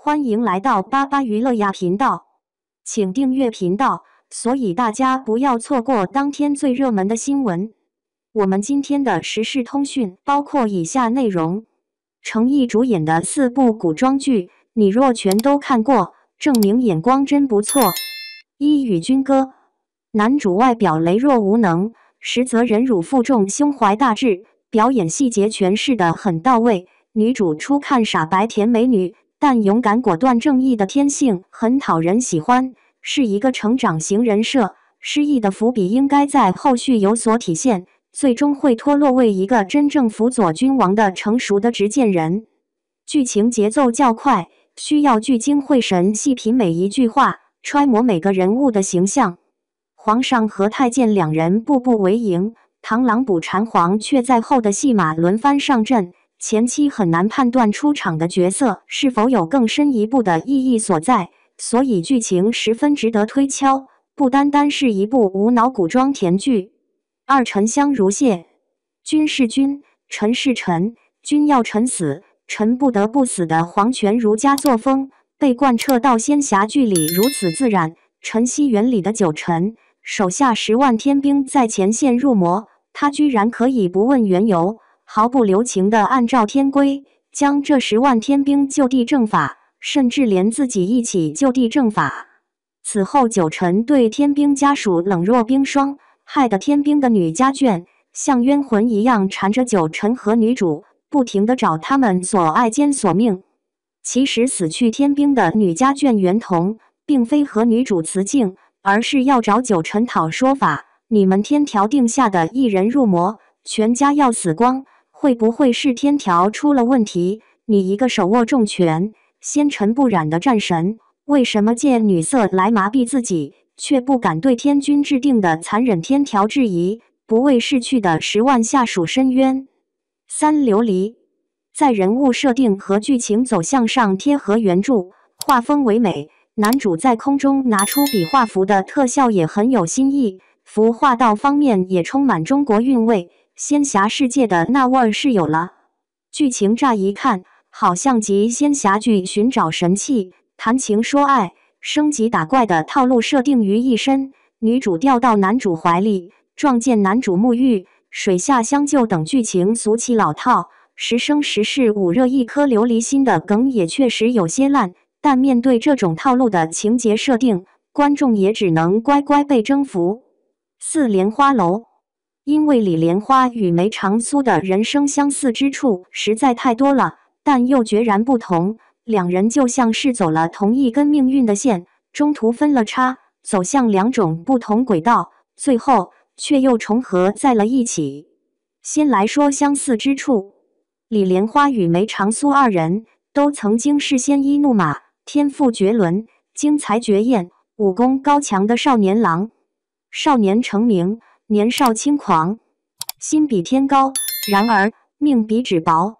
欢迎来到巴巴娱乐呀频道，请订阅频道，所以大家不要错过当天最热门的新闻。我们今天的时事通讯包括以下内容：程毅主演的4部古装剧，你若全都看过，证明眼光真不错。一与君歌，男主外表羸弱无能，实则忍辱负重，胸怀大志，表演细节诠释得很到位。女主初看傻白甜美女，但勇敢果断正义的天性很讨人喜欢，是一个成长型人设。失意的伏笔应该在后续有所体现，最终会脱落为一个真正辅佐君王的成熟的执剑人。剧情节奏较快，需要聚精会神细品每一句话，揣摩每个人物的形象。皇上和太监两人步步为营，螳螂捕蝉黄，却在后的戏码轮番上阵，前期很难判断出场的角色是否有更深一步的意义所在，所以剧情十分值得推敲，不单单是一部无脑古装甜剧。二沉香如屑，君是君，臣是臣，君要臣死，臣不得不死的皇权儒家作风，被贯彻到仙侠剧里如此自然。晨曦园里的九臣，手下10万天兵在前线入魔，他居然可以不问缘由，毫不留情地按照天规将这10万天兵就地正法，甚至连自己一起就地正法。此后九臣对天兵家属冷若冰霜，害得天兵的女家眷像冤魂一样缠着九臣和女主，不停地找他们所爱兼索命。其实死去天兵的女家眷袁童并非和女主辞境，而是要找九臣讨说法，你们天条定下的一人入魔，全家要死光，会不会是天条出了问题？你一个手握重权、纤尘不染的战神，为什么借女色来麻痹自己，却不敢对天君制定的残忍天条质疑，不为逝去的10万下属申冤？三琉璃，在人物设定和剧情走向上贴合原著，画风唯美，男主在空中拿出笔画符的特效也很有新意，服化道方面也充满中国韵味，仙侠世界的那味儿是有了。剧情乍一看好像集仙侠剧寻找神器、谈情说爱、升级打怪的套路设定于一身，女主掉到男主怀里，撞见男主沐浴、水下相救等剧情俗气老套，时生时世捂热一颗琉璃心的梗也确实有些烂，但面对这种套路的情节设定，观众也只能乖乖被征服。四莲花楼，因为李莲花与梅长苏的人生相似之处实在太多了，但又决然不同，两人就像是走了同一根命运的线，中途分了叉，走向2种不同轨道，最后却又重合在了一起。先来说相似之处，李莲花与梅长苏二人都曾经是鲜衣怒马、天赋绝伦、精彩绝艳、武功高强的少年郎。少年成名，年少轻狂，心比天高，然而命比纸薄。